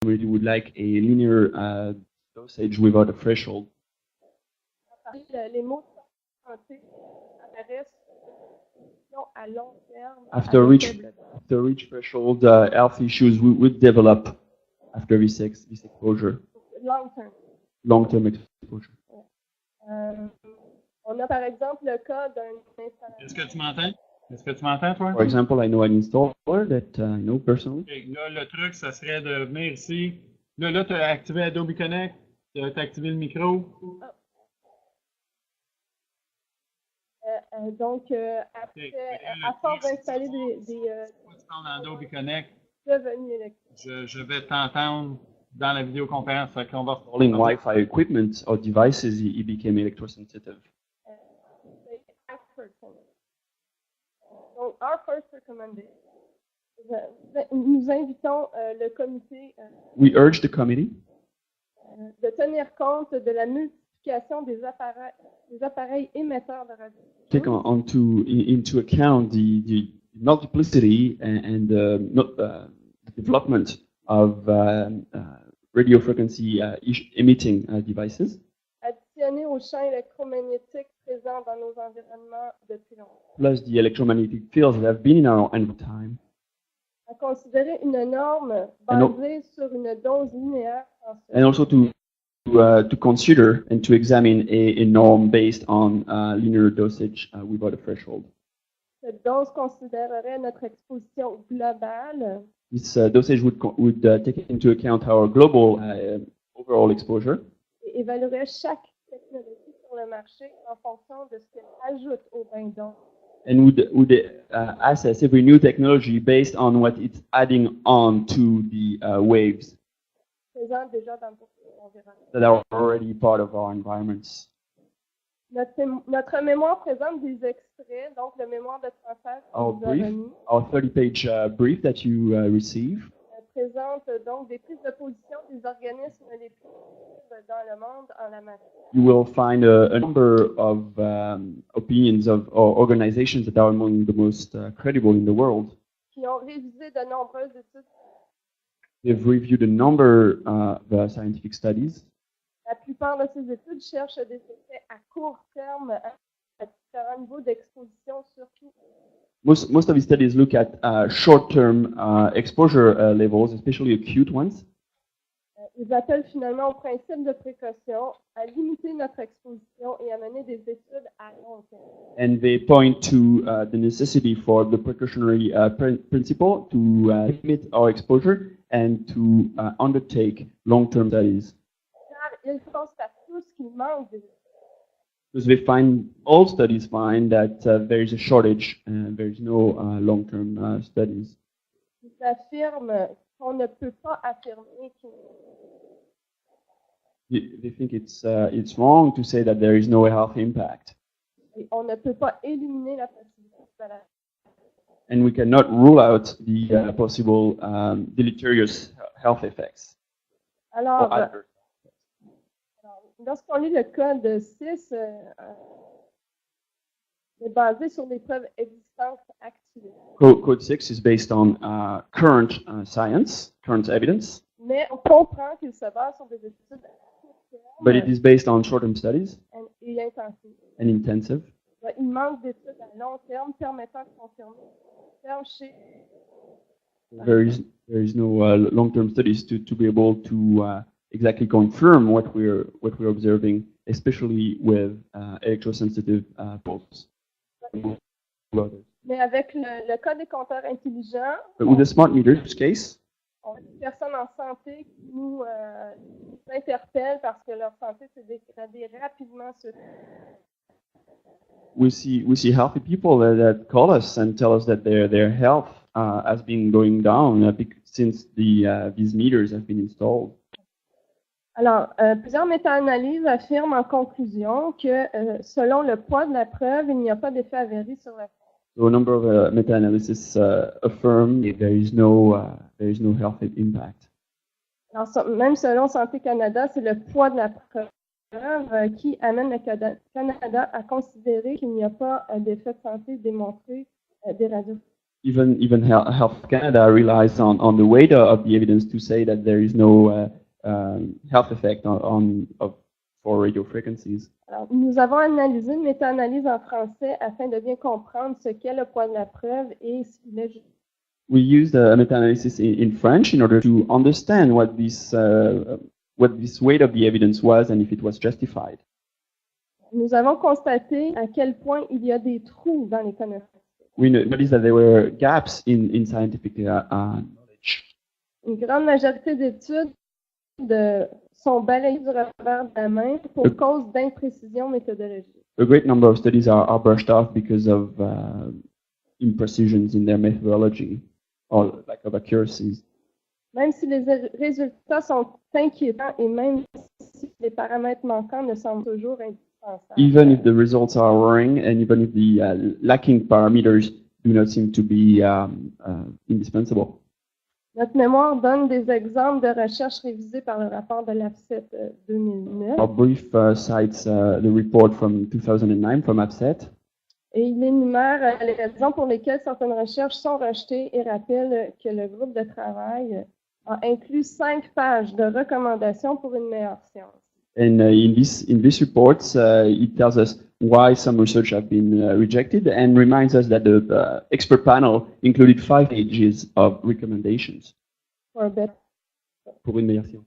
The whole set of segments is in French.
community would like a linear dosage without a threshold. Les mots de santé apparaissent à long terme. After each threshold, health issues would develop after this exposure. Long-term exposure. On a par exemple le cas d'un installateur. Est-ce que tu m'entends? Est-ce que tu m'entends, toi? For example, I know an installer that I know personally. Okay, là, le truc, ça serait de venir ici. Là, tu as activé Adobe Connect, tu as activé le micro. Donc, après, à force d'installer des tu parles dans Adobe Connect, devenus électriques. je vais t'entendre dans la vidéoconférence. Fait qu'on va installing Wi-Fi equipment or devices, he became electrosensitive. Donc, our first recommendation. Nous invitons le comité We urge the committee de tenir compte de la multiplication des appareils émetteurs de radio. Take into account the multiplicity and the development of radio frequency emitting devices. Additionné aux champs électromagnétiques présents dans nos environnements depuis longtemps. Plus the electromagnetic fields that have been in our time. À considérer une norme basée sur une dose linéaire. And also to consider and to examine a norm based on linear dosage without a threshold. Cette dose considérerait notre exposition globale. This dosage would take into account our global overall exposure. Et évaluerait chaque technologie sur le marché en fonction de ce qu'elle ajoute au bain d'onde. And would assess every new technology based on what it's adding on to the waves Présent déjà dans l'environnement. that are already part of our environments. Notre mémoire présente des extraits, donc le mémoire de transfert Our 30-page brief that you receive présente donc des prises de position des organismes les plus actifs dans le monde en la matière. You will find a number of opinions of organizations that are among the most credible in the world. Qui ont révisé de nombreuses études. They've reviewed a number of scientific studies. La plupart de ces études cherchent des effets à court terme à différents niveaux d'exposition, surtout. Most of the studies look at short-term exposure levels, especially acute ones. Ils appellent finalement au principe de précaution à limiter notre exposition et à mener des études à long terme. And they point to the necessity for the precautionary principle to limit our exposure and to undertake long-term studies. Car ils constatent tous qu'il manque des études. Because all studies find that there is a shortage and there is no long-term studies. Ils affirment qu'on ne peut pas affirmer qu'il They think it's wrong to say that there is no health impact. on ne peut pas éliminer la possibilité de maladie. And we cannot rule out the possible deleterious health effects. Alors, lorsqu'on lit le code 6, est basé sur des preuves existantes actuelles. Code 6 is based on current science, current evidence. Mais on comprend qu'il se base sur des études à court terme But it is based on short-term studies et intensives. and intensive. Il manque d'études à long terme permettant de confirmer chez. There is no long-term studies to be able to exactly confirm what we're observing, especially with electrosensitive pulse. Mais avec le cas des compteurs intelligents, But with the smart meters case, on a des personnes en santé qui nous interpellent parce que leur santé s'est dégradée rapidement sur. we see healthy people that call us and tell us that their health has been going down since these meters have been installed. Alors, plusieurs méta-analyses affirment en conclusion que selon le poids de la preuve, il n'y a pas d'effet avéré sur la. So a number of meta-analysis affirm there is no health impact. Alors, même selon Santé Canada, c'est le poids de la preuve qui amène le Canada à considérer qu'il n'y a pas d'effet de santé démontré des radios. Even Health Canada relies on the weight of the evidence to say that there is no health effect for radio frequencies. Alors, nous avons analysé une méta-analyse en français afin de bien comprendre ce qu'est le poids de la preuve et s'il est juste. We used a meta-analysis in French in order to understand what this weight of the evidence was and if it was justified. Nous avons constaté à quel point il y a des trous dans les connaissances. We noticed that there were gaps in scientific knowledge. Une grande majorité d'études sont balayées du revers de la main pour cause d'imprécision méthodologique. A great number of studies are brushed off because of imprecisions in their methodology or lack of accuracies. Même si les résultats sont inquiétants et même si les paramètres manquants ne semblent toujours indispensables. Even if the results are worrying and even if the lacking parameters do not seem to be indispensable. Notre mémoire donne des exemples de recherches révisées par le rapport de l'AFSET 2009. Our brief cites the report from 2009 from AFSET. Et il énumère les raisons pour lesquelles certaines recherches sont rejetées et rappelle que le groupe de travail a inclus 5 pages de recommandations pour une meilleure science. And in this report, it tells us why some research have been rejected and reminds us that the expert panel included 5 pages of recommendations. Pour une meilleure science.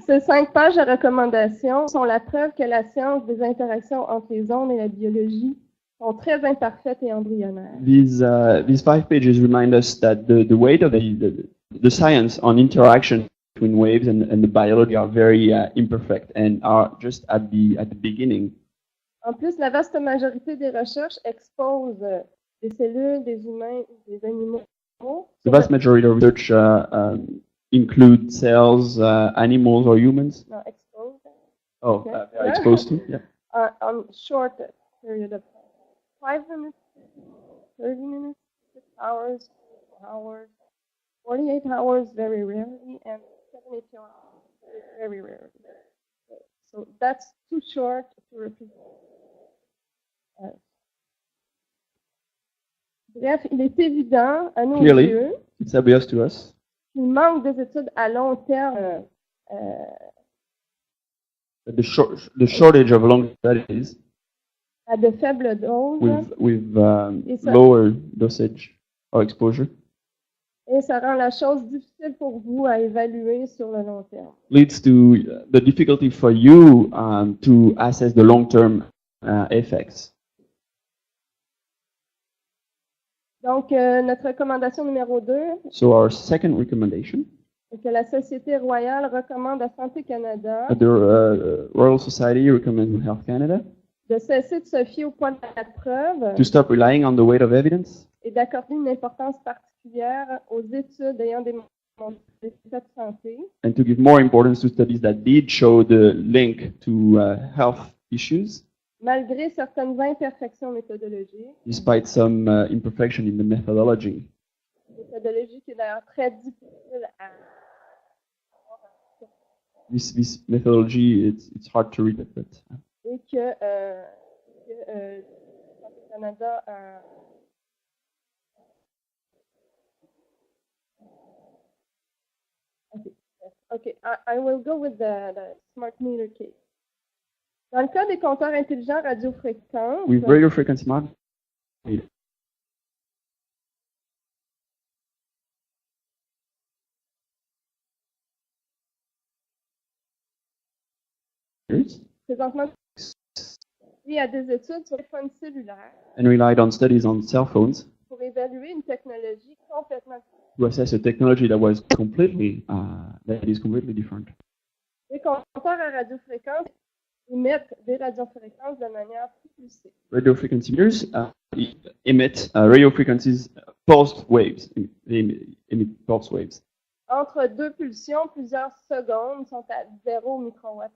Ces 5 pages de recommandations sont la preuve que la science des interactions entre les ondes et la biologie sont très imparfaites et embryonnaires. These 5 pages remind us that the weight of the science on interaction between waves and the biology are very imperfect and are just at the beginning. En plus, la vaste majorité des recherches expose des cellules, des humains, des animaux. The vast majority of research include cells, animals, or humans. No, expose. Oh, Okay. they are exposed to. Yeah. On short period of time. 5 minutes, 30 minutes, 6 hours, 4 hours, 48 hours very rarely, and 72 hours very rarely. So that's too short to represent. Bref, il est évident à nos Clearly, yeux it's obvious to us qu'il manque des études à long terme that the shortage of long studies à de faibles doses with Et ça- lower dosage or exposure et ça rend la chose difficile pour vous à évaluer sur le long terme. leads to the difficulty for you to assess the long-term effects. Donc, notre recommandation numéro 2 So our second recommendation, est que la Société royale recommande à Santé Canada the Royal Society recommends to Health Canada de cesser de se fier au poids de la preuve to stop relying on the weight of evidence et d'accorder une importance particulière aux études ayant démontré des états de santé and to give more importance to studies that did show the link to health issues, malgré certaines imperfections méthodologiques. despite some imperfection in the methodology. Méthodologie qui est d'ailleurs très difficile à This methodology, it's hard to read it, but et que Santé Canada Okay, I will go with the smart meter case. Dans le cas des compteurs intelligents radiofréquents, with radio frequency mark, présentement, il y a des études sur les téléphones cellulaires and relied on studies on cell phones pour évaluer une technologie complètement différente. to assess a technology that is completely different. Les compteurs à radiofréquence émettent des radiofréquences de manière plus pulsée. Radio frequency meters emit radio frequencies, pulsed waves. They emit pulse waves. Entre deux pulsions, plusieurs secondes sont à 0 microwatt.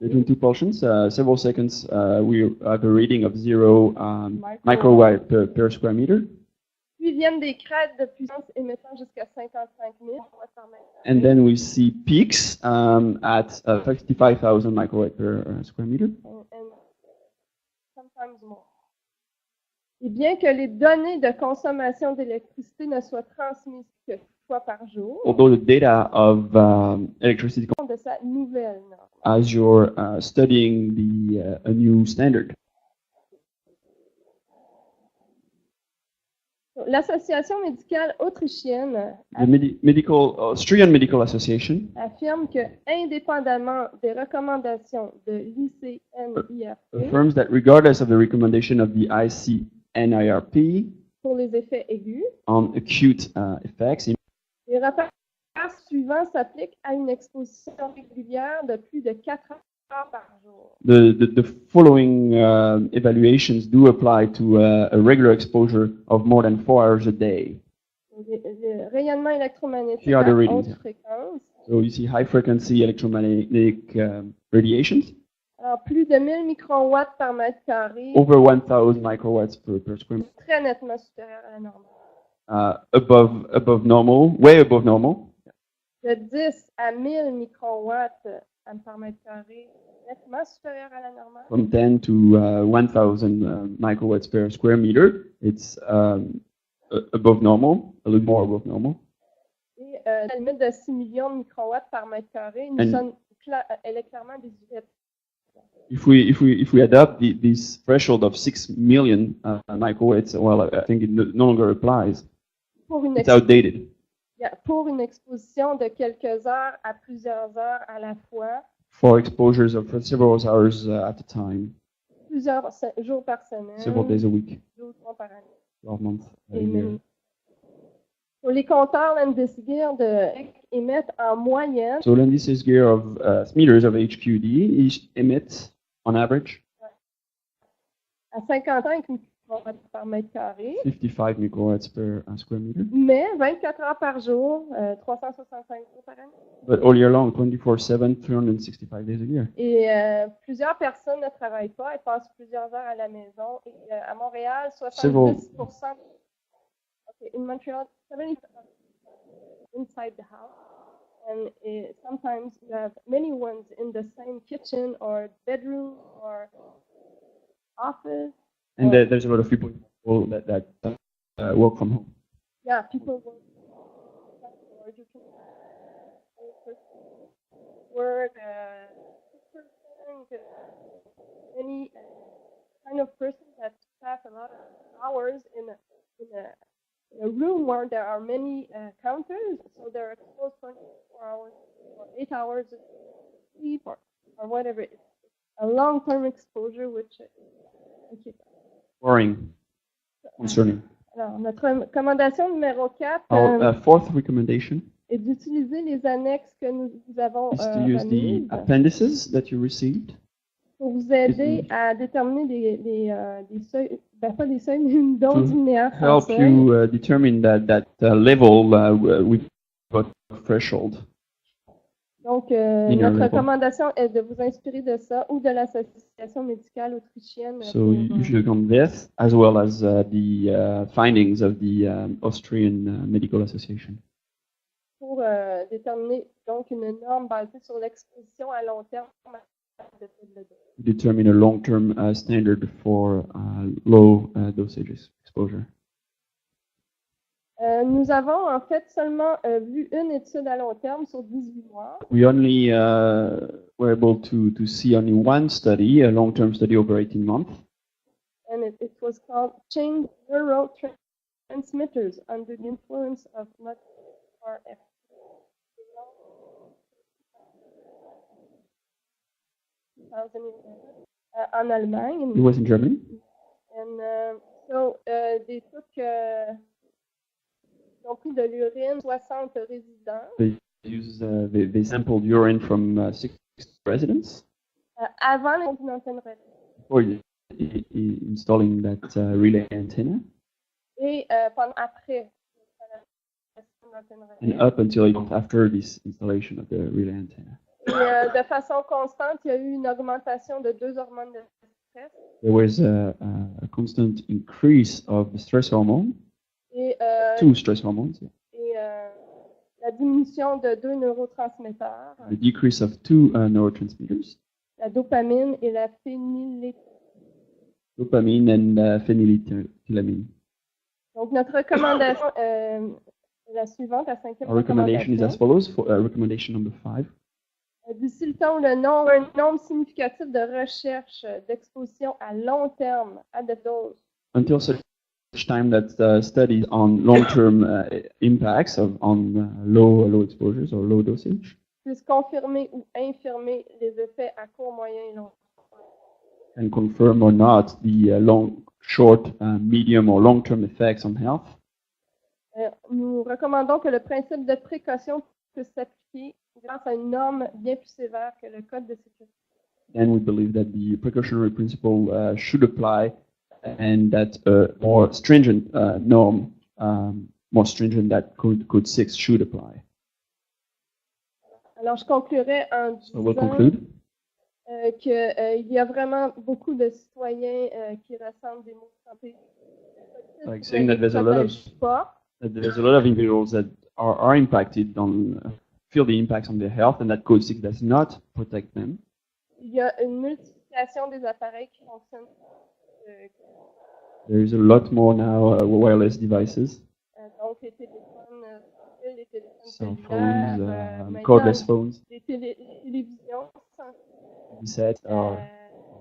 Between two pulsions, several seconds, we have a reading of 0 microwatt per square meter. Puis viennent des crêtes de puissance émettant jusqu'à 55 000 watts par mètre. And then we see peaks at 55,000 microwatt per square meter. And sometimes more. Et bien que les données de consommation d'électricité ne soient transmises que 1 fois par jour, Although the data of electricity, de sa nouvelle norme. as you're studying a new standard. L'Association médicale autrichienne The Austrian Medical Association affirme que, indépendamment des recommandations de l'ICNIRP affirms that regardless of the recommendation of the ICNIRP pour les effets aigus, on acute effects, les rapports suivants s'appliquent à une exposition régulière de plus de 4 heures par jour. the following evaluations do apply to a regular exposure of more than 4 hours a day. Le rayonnement électromagnétique Here are the à readings. haute fréquence. So you see high frequency electromagnetic radiations, Alors, plus de 1000 microwatts par mètre carré, over 1000 microwatts per square meter, très nettement supérieur à la normale. above normal, way above normal. De 10 à 1000 microwatts par mètre carré, nettement supérieur à la normale. From 10 to 1000 microwatts per square meter, it's above normal, a little more above normal. Et la limite de 6 millions de microwatts par mètre carré, elle est clairement désuète. If we adopt this threshold of 6 million microwatts, well, I think it no longer applies. Pour une, It's outdated. pour une exposition de quelques heures à plusieurs heures à la fois, For exposures of several hours at a time, plusieurs jours par semaine, several days a week, 12 mois par année. 12 months a Et year. pour les compteurs Landis-Gear émettent en moyenne So Landis gear of meters of HQD each emits on average à 55 microwatts par mètre carré, 55 microwatts per square meter. mais 24 heures par jour, 365 jours par année. But all year long, 24/7, 365 days a year. Et plusieurs personnes ne travaillent pas, elles passent plusieurs heures à la maison. Et à Montréal, 70%. Okay, in Montreal, 70% inside the house. And sometimes you have many ones in the same kitchen or bedroom or office. And there's a lot of people that work from home. Yeah, people work. Or you can work, any kind of person that pass a lot of hours in a room where there are many counters, so they're exposed 24 hours or 8 hours of sleep or whatever. It's a long-term exposure, which is Worrying, concerning. Alors, notre recommandation numéro 4 Our fourth recommendation est d'utiliser les annexes que nous avons is to use the remises appendices that you received pour vous aider à déterminer des seuils, ben pas des seuils, mais une dose linéaire sans help seuil. you determine that level with what threshold. Donc, Linear notre level. recommandation est de vous inspirer de ça ou de l'Association médicale autrichienne So you should look on this as well as the findings of the Austrian Medical Association pour déterminer donc une norme basée sur l'exposition à long terme. to determine a long-term standard for low dosages exposure. Nous avons en fait seulement vu une étude à long terme sur 18 mois. We only were able to see only one study, a long-term study over 18 months. And it was called Change Neurotransmitters Under the Influence of RF. En Allemagne. It was in Germany. And so they took ils ont pris de l'urine 60 résidents They sampled urine from 6 residents avant l'antenne relais. before installing that relay antenna Et pendant après l'antenne relais. and up until after this installation of the relay antenna. Et de façon constante, il y a eu une augmentation de 2 hormones de stress. There was a constant increase of the stress hormone, Et, 2 stress hormones, yeah. et la diminution de 2 neurotransmetteurs, The decrease of 2 neurotransmitters, la dopamine et la phényléthylamine. dopamine and phenylethylamine. scopolamine. Donc, notre recommandation est la suivante, la cinquième Our recommendation is as recommandation. follows. For recommendation number 5. D'ici le temps où un nombre significatif de recherches d'exposition à long terme à des doses Until such time that studies on long-term impacts on low exposures or low dosage puissent confirmer ou infirmer les effets à court, moyen et long can confirm or not the short, medium, or long-term effects on health. Nous recommandons que le principe de précaution puisse s'appliquer grâce à une norme bien plus sévère que le code de sécurité. Then we believe that the precautionary principle should apply, and that a more stringent norm, more stringent that Code 6 should apply. Alors, je conclurai en So we'll disant conclude. qu'il y a vraiment beaucoup de citoyens qui ressentent des maux de santé. Like saying that there's a lot of individuals that are impacted feel the impacts on their health, and that Code 6 does not protect them. Il y a une multiplication des appareils qui fonctionnent. There is a lot more now wireless devices, Donc, les téléphones, les téléphones cell cellulaires, phones, cordless phones, les télévisions, headsets are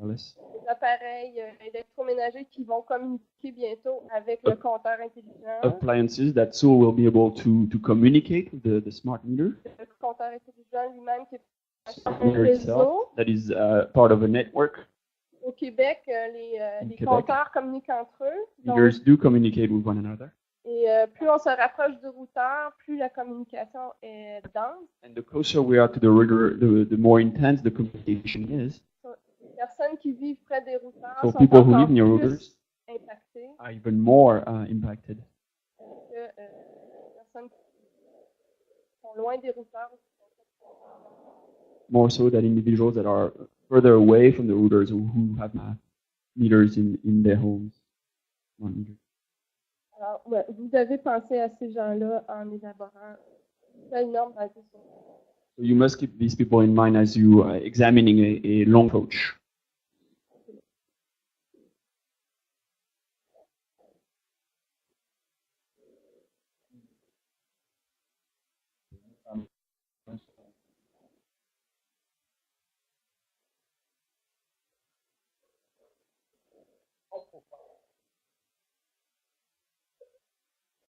wireless. les appareils électroménagers qui vont communiquer bientôt avec le compteur intelligent. Appliances that soon will be able to communicate with the smart meter. Le compteur intelligent lui-même qui est un Meter itself, réseau. that is part of a network. Au Québec, les Québec, compteurs communiquent entre eux. Donc, meters do communicate with one another. et plus on se rapproche du routeur, plus la communication est dense. And the closer we are to the router, the more intense the communication is. Les personnes qui vivent près des routeurs So sont people who encore live near plus routers impactées are even more impacted. que les personnes qui sont loin des routeurs. More so than individuals that are further away from the routers who have meters in their homes. Smart meters. Alors, ouais, vous devez penser à ces gens-là en élaborant quelle norme basée sur ça. So you must keep these people in mind as you are examining a long approach.